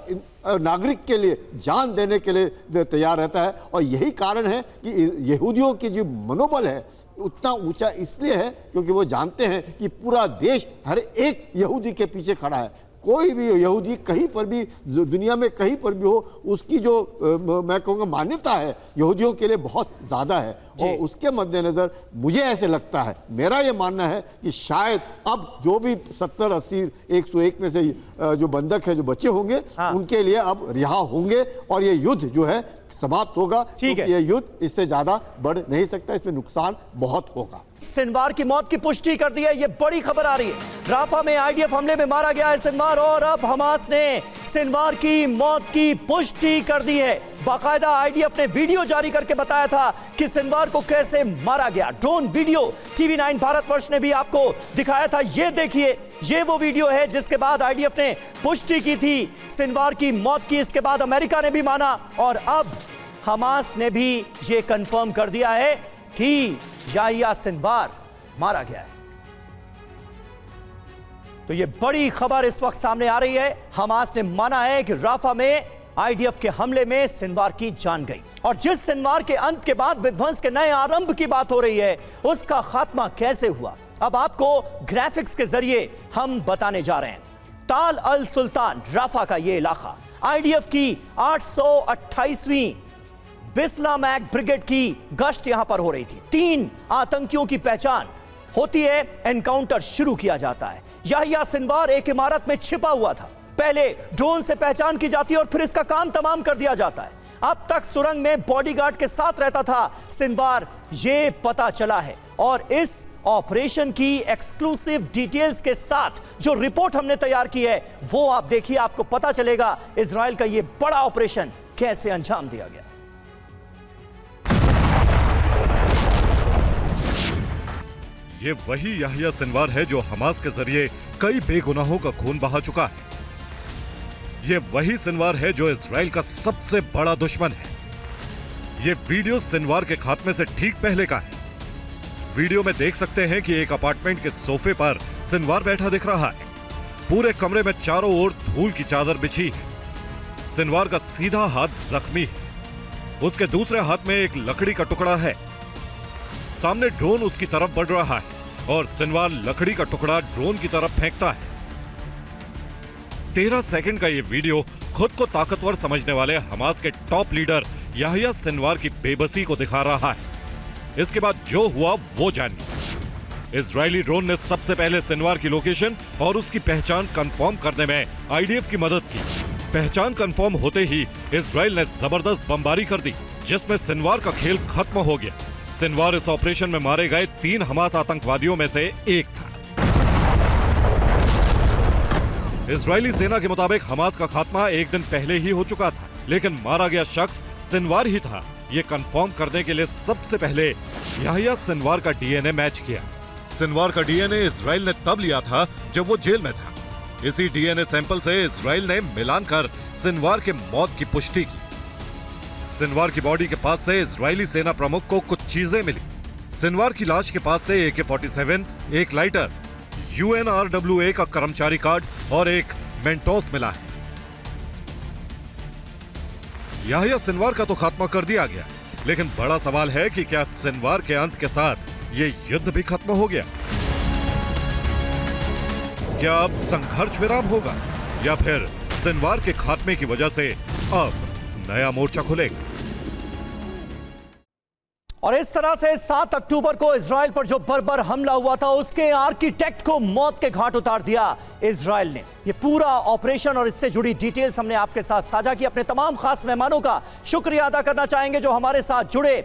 नागरिक के लिए जान देने के लिए तैयार रहता है और यही कारण है कि यहूदियों की जो मनोबल है उतना ऊंचा इसलिए है क्योंकि वो जानते हैं कि पूरा देश हर एक यहूदी के पीछे खड़ा है। कोई भी यहूदी कहीं पर भी दुनिया में कहीं पर भी हो, उसकी जो मैं कहूँगा मान्यता है यहूदियों के लिए बहुत ज़्यादा है। और उसके मद्देनज़र मुझे ऐसे लगता है, मेरा ये मानना है कि शायद अब जो भी 70, 80, 101 में से जो बंधक है जो बचे होंगे, उनके लिए अब रिहा होंगे और ये युद्ध जो है समाप्त होगा। ठीक है, ये युद्ध इससे ज़्यादा बढ़ नहीं सकता, इसमें नुकसान बहुत होगा। सिनवार की मौत की पुष्टि कर दी है, ये बड़ी खबर आ रही है। राफा में आईडीएफ हमले में मारा गया है सिनवार और अब हमास ने सिनवार की मौत की पुष्टि कर दी है। बाकायदा आईडीएफ ने वीडियो जारी करके बताया था कि सिनवार को कैसे मारा गया। ड्रोन वीडियो TV9 भारतवर्ष ने भी आपको दिखाया था। ये देखिए, ये वो वीडियो है जिसके बाद आईडीएफ ने पुष्टि की थी सिनवार की मौत की। इसके बाद अमेरिका ने भी माना और अब हमास ने भी ये कंफर्म कर दिया है कि याह्या सिनवार मारा गया है। तो ये बड़ी खबर इस वक्त सामने आ रही है। हमास ने माना है कि राफा में आईडीएफ के हमले में सिनवार की जान गई और जिस सिनवार के अंत के बाद विध्वंस के नए आरंभ की बात हो रही है, उसका खात्मा कैसे हुआ, अब आपको ग्राफिक्स के जरिए हम बताने जा रहे हैं। ताल अल सुल्तान राफा का ये इलाका, आईडीएफ की 828वीं बिस्लामैक ब्रिगेड की गश्त यहां पर हो रही थी। 3 आतंकियों की पहचान होती है, एनकाउंटर शुरू किया जाता है। याह्या सिनवार एक इमारत में छिपा हुआ था। पहले ड्रोन से पहचान की जाती है और फिर इसका काम तमाम कर दिया जाता है। अब तक सुरंग में बॉडीगार्ड के साथ रहता था सिनवार, ये पता चला है। और इस ऑपरेशन की एक्सक्लूसिव डिटेल्स के साथ जो रिपोर्ट हमने तैयार की है वो आप देखिए, आपको पता चलेगा इजराइल का ये बड़ा ऑपरेशन कैसे अंजाम दिया गया। ये वही याह्या सिनवार है जो हमास के जरिए कई बेगुनाहों का खून बहा चुका है। ये वही सिनवार है जो इजराइल का सबसे बड़ा दुश्मन है। ये वीडियो सिनवार के खात्मे से ठीक पहले का है। वीडियो में देख सकते हैं कि एक अपार्टमेंट के सोफे पर सिनवार बैठा दिख रहा है। पूरे कमरे में चारों ओर धूल की चादर बिछी है। सिनवार का सीधा हाथ जख्मी है। उसके दूसरे हाथ में एक लकड़ी का टुकड़ा है। सामने ड्रोन उसकी तरफ बढ़ रहा है और सिनवार लकड़ी का टुकड़ा ड्रोन की तरफ फेंकता है। 13 सेकंड का यह वीडियो खुद को ताकतवर समझने वाले हमास के टॉप लीडर याह्या सिनवार की बेबसी को दिखा रहा है। इसके बाद जो हुआ वो जानिए। इजरायली ड्रोन ने सबसे पहले सिनवार की लोकेशन और उसकी पहचान कंफर्म करने में आईडीएफ की मदद की। पहचान कंफर्म होते ही इजराइल ने जबरदस्त बमबारी कर दी, जिसमें सिनवार का खेल खत्म हो गया। सिनवार इस ऑपरेशन में मारे गए 3 हमास आतंकवादियों में से एक था। इजरायली सेना के मुताबिक हमास का खात्मा एक दिन पहले ही हो चुका था, लेकिन मारा गया शख्स सिनवार ही था। ये कंफर्म करने के लिए सबसे पहले याह्या सिनवार का डीएनए मैच किया। सिनवार का डीएनए इजराइल ने तब लिया था जब वो जेल में था। इसी डीएनए सैंपल से इजराइल ने मिलान कर सिनवार के मौत की पुष्टि की। सिनवार की बॉडी के पास से इजरायली सेना प्रमुख को कुछ चीजें मिली। सिनवार की लाश के पास से AK-47, एक लाइटर, UNRWA का कर्मचारी कार्ड और एक मेंटोस मिला है। याह्या सिनवार का तो खात्मा कर दिया गया, लेकिन बड़ा सवाल है कि क्या सिनवार के अंत के साथ ये युद्ध भी खत्म हो गया? क्या अब संघर्ष विराम होगा या फिर सिनवार के खात्मे की वजह से अब नया मोर्चा खुलेगा? और इस तरह से 7 अक्टूबर को इजराइल पर जो बर्बर हमला हुआ था उसके आर्किटेक्ट को मौत के घाट उतार दिया इजराइल ने। ये पूरा ऑपरेशन और इससे जुड़ी डिटेल्स हमने आपके साथ साझा की। अपने तमाम खास मेहमानों का शुक्रिया अदा करना चाहेंगे जो हमारे साथ जुड़े।